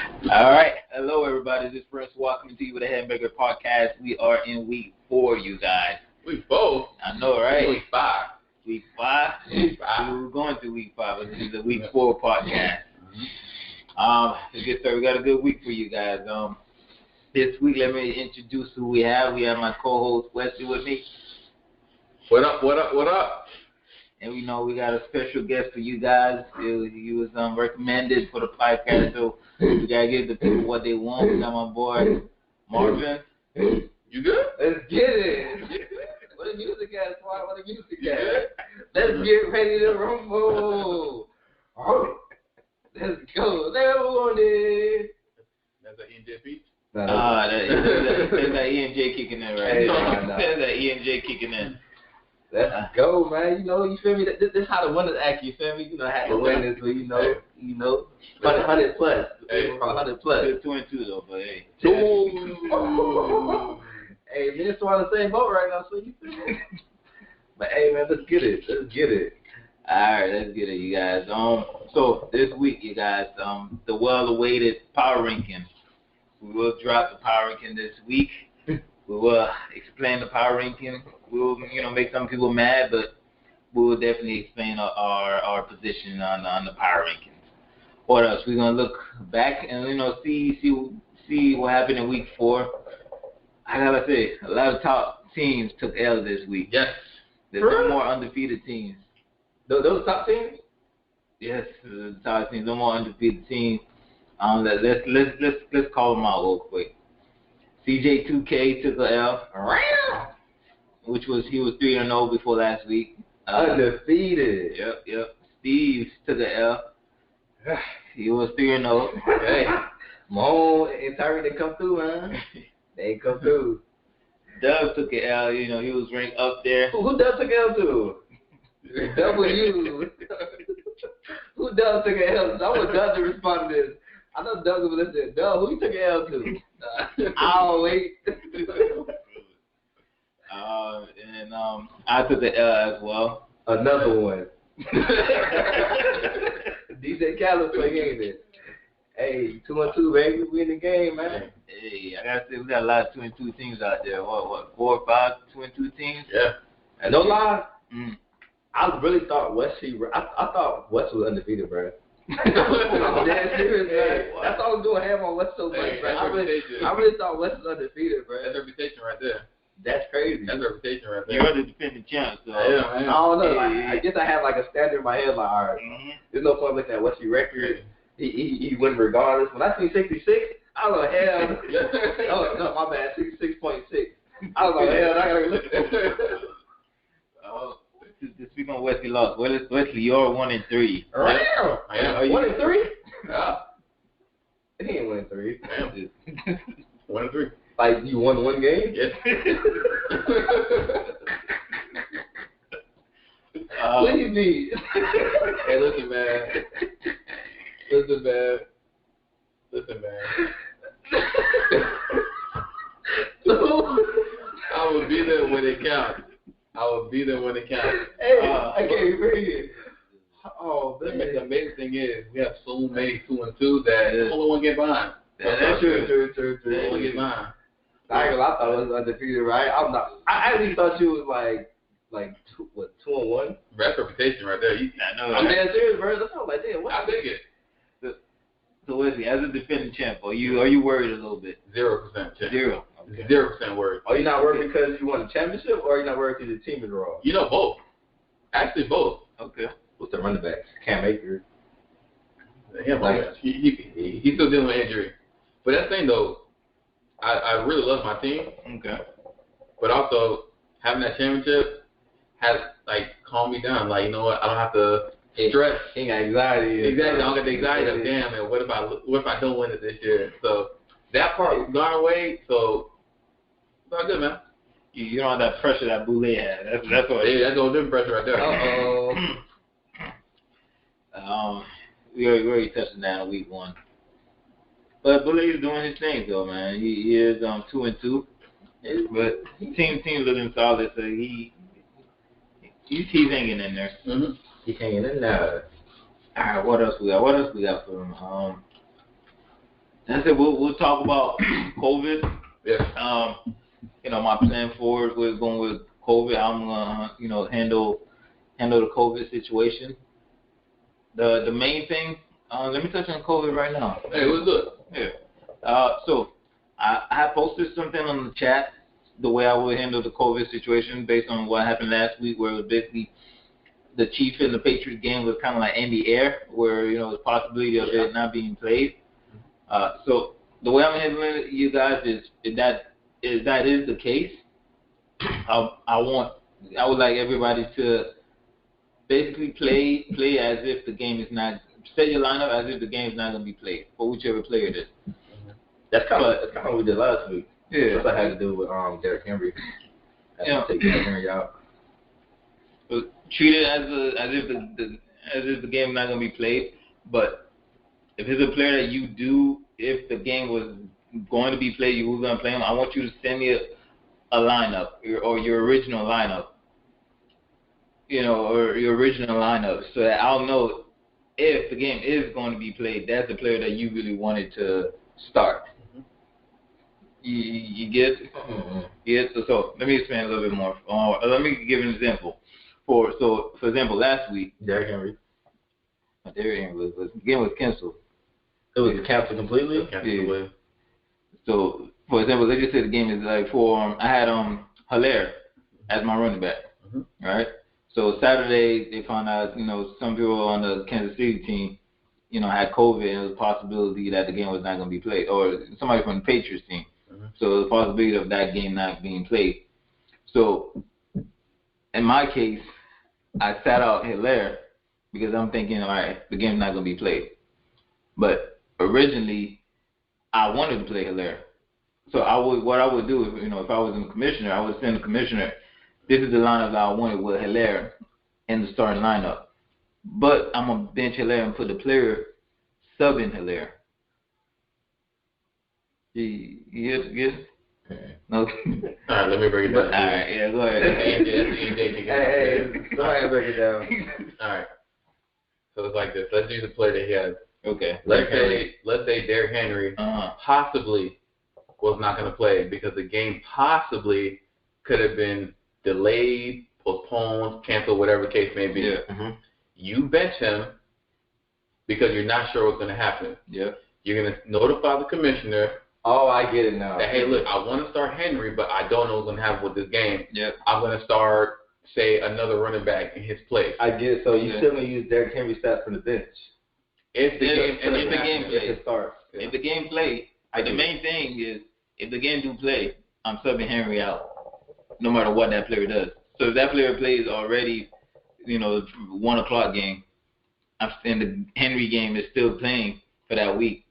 All right. Hello, everybody. This is Prince. Welcome to you with a Hamburger Podcast. We are in week 4, you guys. Week 4? I know, right? Week 5. Week 5? Week 5. We were going through week 5, but this is the week 4 podcast. To get started, we got a good week for you guys. This week, let me introduce who we have. We have my co-host, Wesley, with me. What up, what up, what up? And we know we got a special guest for you guys. He was recommended for the podcast, so we got to give the people what they want. We got my boy, Marvin. You good? Let's get it. What a music ass, what a music ass. Let's get ready to rumble. Let's go. Let's go. That's an ENJ beat? That's that ENJ kicking in right now. That's that ENJ kicking in. Let's go, man. You feel me? This is how the winners act. You feel me? Have to win this, but 100 plus. Hey, 100 plus. It's 2 and 2 though, but hey. Hey, man, it's on the same boat right now, so you feel me? But hey, man, let's get it. All right, let's get it, you guys. So this week, you guys, the well-awaited power ranking. We will drop the power ranking this week. We will explain the power ranking. We will, make some people mad, but we will definitely explain our position on the power rankings. What else? We're gonna look back and see what happened in week 4. I gotta say, a lot of top teams took L this week. Yes. There's no more undefeated teams. Those top teams? Yes, the top teams. No more undefeated teams. Let's call them out real quick. CJ2K took a L, he was 3-0 before last week. Undefeated. Yep. Steve took a L. He was 3-0. Hey, Mo and Tyreek, they come through, man. They ain't come through. Doug took an L. He was ranked up there. Who Doug took L to? W. Who Doug took an L to? I want Doug to respond to this. I know Doug was listening. Doug, who you took an L to? I'll wait. And I took an L as well. Another one. DJ Khaled play, ain't it? Hey, 2-2, baby. We in the game, man. Hey, I gotta say, we got a lot of 2-2 teams out there. What, 4 or 5 2-2 teams? Yeah. And no lie, I really thought Wesley. I thought West was undefeated, bro. I'm dead serious, man. That's all I was doing. Have on West so much, bro. I really thought West was undefeated, bro. That's reputation right there. That's crazy. That's reputation right there. You're the defending champ, so. Yeah, man. I don't know. I guess I have like a standard in my head, like, all right, there's no point looking at Wesley record. He win regardless. When I see 66, I was like, hell. Oh, no, my bad. 66.6. I was like, hell, I gotta look at that. To speak on Wesley lost. Wesley, you're 1-3. Right? Yeah. 1-3? Yeah. He ain't win 3. Damn. 1-3. Like, you won 1 game? Yes. What do you mean? Hey, listen, man. I will be there when it counts. Hey, I can't read it. Oh, man. The amazing thing is, we have so many 2-2 that only one get behind. That's true. Only get behind. I thought it was undefeated, right? I actually thought you was like 2-1? That's reputation right there. I know. I'm dead serious, bro. That's all like, damn, what? I think it. So Wesley, as a defending champ, are you worried a little bit? 0% chance. 0. Okay. 0% worried. Are you not worried because you won the championship, or are you not worried because your team is raw? Both. Actually, both. Okay. What's the running backs? Cam Akers. Yeah, he's still dealing with injury. But that thing though, I really love my team. Okay. But also having that championship has calmed me down. Like, you know what? I don't have to stress. He got anxiety. Exactly. I don't get the anxiety of damn man. What if I don't win it this year? So that part is gone away. So it's all good, man. You don't have that pressure that Boulay had. That's what. Yeah, that's no different pressure right there. We already touched on that in week 1. But Boulay is doing his thing though, man. He is 2-2. But team looking solid, so he's hanging in there. Mm-hmm. He's hanging in there. All right, what else we got? What else we got for him? I said we'll talk about COVID. Yeah. My plan forward was going with COVID. I'm gonna handle the COVID situation. The main thing. Let me touch on COVID right now. Hey, what's good? Yeah. So I have posted something on the chat the way I would handle the COVID situation based on what happened last week, where it was basically the Chiefs and the Patriots game was kind of like in the air, where the possibility of it not being played. So the way I'm handling it, you guys, is that is the case. I would like everybody to basically play as if the game is not. Set your lineup as if the game is not going to be played for whichever player it is. That's kind of what we did last week. Yeah. That's what I had to do with Derrick Henry. Take Derrick Henry out. Treat it as if the game is not going to be played. But if it's a player that you do, if the game was going to be played, you were going to play him. I want you to send me a lineup or your original lineup. Or your original lineup, so that I'll know if the game is going to be played. That's the player that you really wanted to start. You get it? Mm-hmm. Yeah. So let me expand a little bit more. Let me give an example. For example, last week, Derrick Henry. The game was canceled. It was canceled completely. Yeah. So for example, let's just say the game is like I had Hilaire as my running back, right? So Saturday they found out some people on the Kansas City team had COVID, and there was a possibility that the game was not going to be played, or somebody from the Patriots team. So there's a possibility of that game not being played. So in my case, I sat out Hilaire because I'm thinking, all right, the game's not going to be played. But originally, I wanted to play Hilaire. So what I would do, if I was the commissioner, I would send the commissioner, this is the lineup that I wanted with Hilaire in the starting lineup. But I'm going to bench Hilaire and put the player subbing Hilaire. Yes? No? All right, let me break it down. All right, yeah, go ahead. Hey, go ahead and break it down. All right. So it's like this. Let's use a play that he has. Okay. Let's say Derrick Henry possibly was not going to play because the game possibly could have been delayed, postponed, canceled, whatever the case may be. Yeah. You bench him because you're not sure what's going to happen. Yeah. You're going to notify the commissioner. Oh, I get it now. That, hey, look, I want to start Henry, but I don't know what's going to happen with this game. Yeah. I'm going to start, say, another running back in his place. I get it. So you still going to use Derrick Henry stats from the bench. If the game plays. If the game plays, the main thing is if the game do play, I'm subbing Henry out, no matter what that player does. So if that player plays already, 1 o'clock game, and the Henry game is still playing for that week,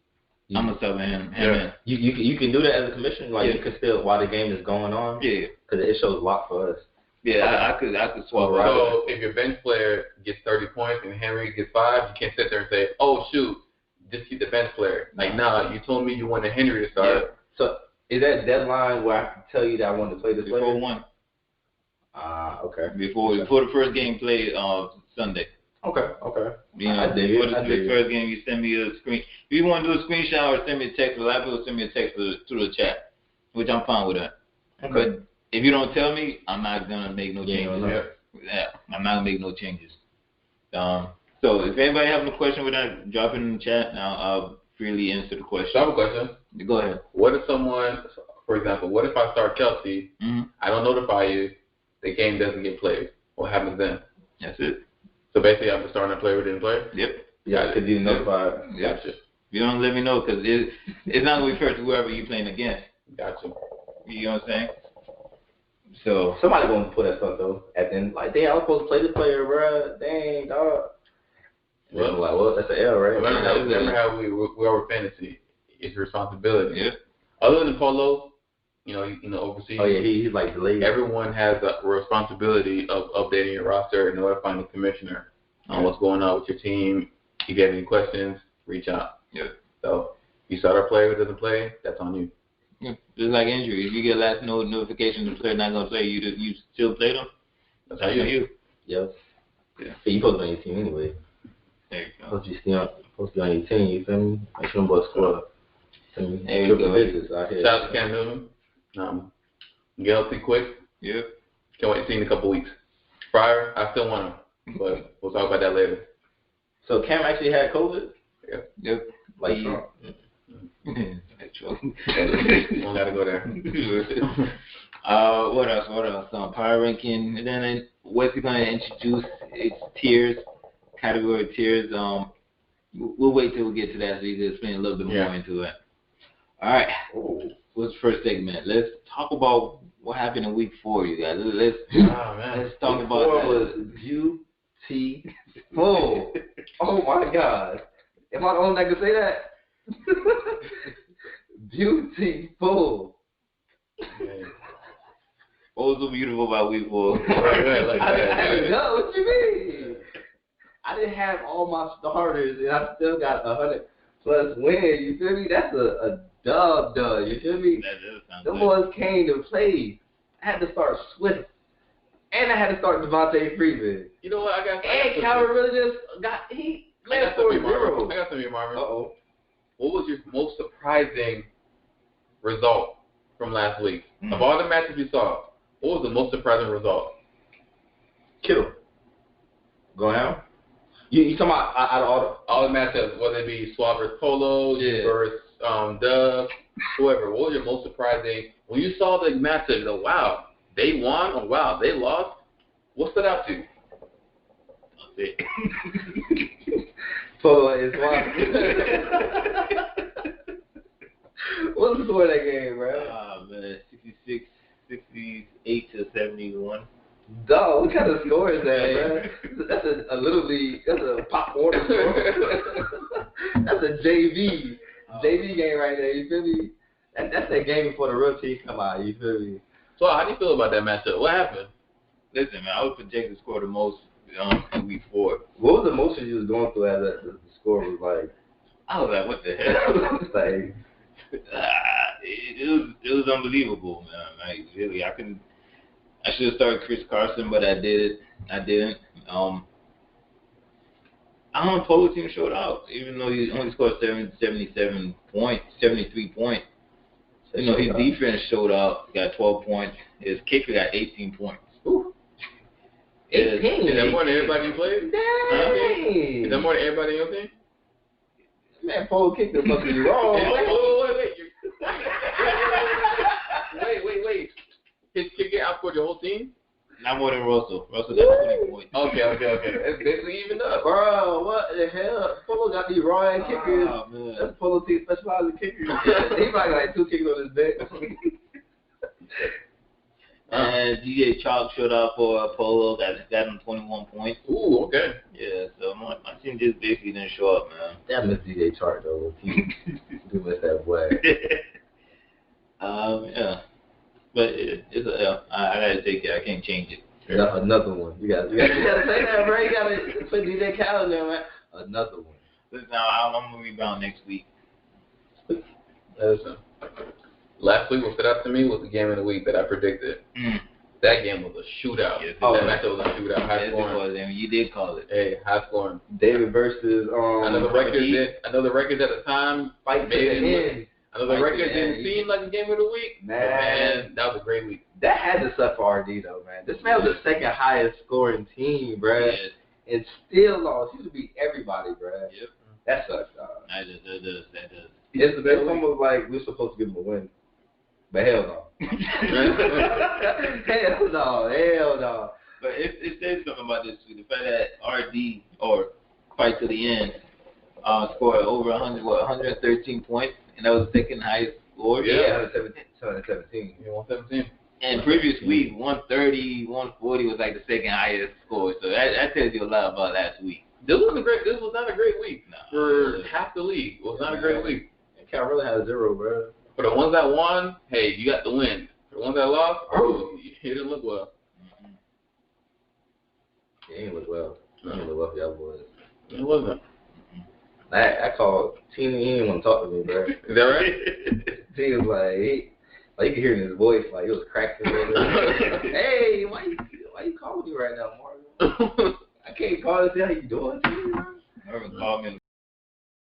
I'm gonna sub him in. You can do that as a commissioner, like you can still while the game is going on. Yeah. Because it shows a lot for us. Yeah, I could swap. Right. So if your bench player gets 30 points and Henry gets 5, you can't sit there and say, "Oh shoot, just keep the bench player." Like, nah, you told me you wanted Henry to start. Yeah. So is that deadline where I can tell you that I want to play this player? Before 1. Okay. Before the first game played Sunday. Okay. I dig it. The first game, you send me a screen. If you want to do a screenshot or send me a text, a lot of people send me a text through the chat, which I'm fine with that. Okay. But if you don't tell me, I'm not gonna make no changes. Yeah, I'm not gonna make no changes. So if anybody have a question with that, drop it in the chat. Now I'll freely answer the question. So I have a question. Go ahead. What if someone, for example, what if I start Kelsey? I don't notify you. The game doesn't get played. What happens then? That's it. So basically, I'm starting a player who didn't play? Yep. Yeah, because you notified. Gotcha. You don't let me know because it's not going to be fair to whoever you're playing against. Gotcha. You know what I'm saying? So somebody going to put that stuff, though, at the end. Like, damn, I was supposed to play this player, bro. Dang, dog. Well, that's an L, right? Remember how we are fantasy. It's responsibility. Yeah. Other than Polo, overseas. Oh, yeah, he's like the lead. Everyone has a responsibility of updating your roster and notifying the commissioner on what's going on with your team. If you have any questions, reach out. Yeah. So if you start a player who doesn't play, that's on you. Yeah. Just like injury. If you get last notification the player not going to play, you still play them? That's on you. Yep. Yeah. You supposed to be on your team anyway. There you go. Supposed to be on your team, you feel me? Make sure them boys score. There we go. Shout out to Cam Newton. Get healthy quick. Yep. Can't wait to see you in a couple weeks. Fryer, I still want him, but we'll talk about that later. So Cam actually had COVID? Yep. Like Trump. Don't gotta go there. What else? Power ranking. And then Wesley going to introduce its tiers, category tiers. We'll wait till we get to that so you can explain a little bit more into it. All right. What's the first segment? Let's talk about what happened in week 4, you guys. Let's talk about that. Was beautiful. Oh my God. Am I the only one that can say that? Beautiful. What was so beautiful about week 4? I didn't know. What you mean? I didn't have all my starters, and I still got 100+ wins. You feel me? That's a dub. You feel me? The boys came to play. I had to start Swift, and I had to start Devontae Freeman. You know what? And Calvin really just got he led for 0. I got some of you, Marvin. Uh-oh. What was your most surprising result from last week? Of all the matches you saw, what was the most surprising result? Kittle. Go down. You talking about out of all the matchups, whether it be Swab versus Polo, versus Dub, whoever. What was your most surprising when you saw the matchup? Like, wow, they won, or wow, they lost. What stood out to you? That's it. Polo is Swab. What was the score of that game, bro? Man, 68 to 71. Dog, what kind of score is that, man? That's a little league. That's a Pop Warner score. That's a JV game right there. You feel me? That's that game before the real team come out. You feel me? So how do you feel about that matchup? What happened? Listen, man, I was projected to score the most in week 4. What was the emotion you was going through as the score was like? I was like, what the hell? Like, it was unbelievable, man. Like, really, I should have started Chris Carson, but I didn't. I don't know, Polo team showed out, even though he only scored 73 points. You know, his defense showed out, got 12 points. His kicker got 18 points. Ooh. 18? Is that more than everybody you played? Dang. Is that more than everybody in your team? Man, Polo kicker must be wrong. Wait. His kicker outscored your whole team? Not more than Russell. Russell got 20 points. Okay. It's basically even up. Bro, what the hell? Polo got these raw kickers. Oh, man. That's Polo team specialized in kickers. He probably got like 2 kickers on his deck. And DJ Chalk showed up for Polo, got him 21 points. Ooh, okay. Yeah, so my team just basically didn't show up, man. That missed DJ Chark, though. He missed that boy. Yeah. But I gotta take it. I can't change it. Yeah, another one. You gotta say that, bro. You gotta put DJ Khaled there, man. Another one. Listen, I'm gonna rebound next week. Listen. Last week, what stood out to me was the game of the week that I predicted. That game was a shootout. Yes, that matchup was a shootout. High scoring. Yes, you did call it. Hey, high scoring. David versus I know the records at the time fight to the end. I know the record didn't seem like a game of the week. Man, that was a great week. That had to suck for RD though, man. This man was the second highest scoring team, bro, and still lost. He used to beat everybody, bro. Yep. That sucks, dog. That does. It's almost like we're supposed to give him a win, but hell no. Hell no. But it says something about this too. The fact that RD or fight to the end scored over 113 points, and that was the second highest score. Yeah, 117. Yeah, 117. And previous week, 130, 140 was like the second highest score. So that tells you a lot about last week. This was not a great week for half the league. It was not a great week. Cal really had 0, bro. For the ones that won, hey, you got the win. For the ones that lost, it didn't look well. It didn't look well. It didn't look well for y'all boys. It wasn't. I called Tina. He didn't want to talk to me, bro. Is that right? He was like you could hear in his voice, like it was cracking. Hey, why you calling me right now, Marvin? I can't call and see how you doing. Marvin called me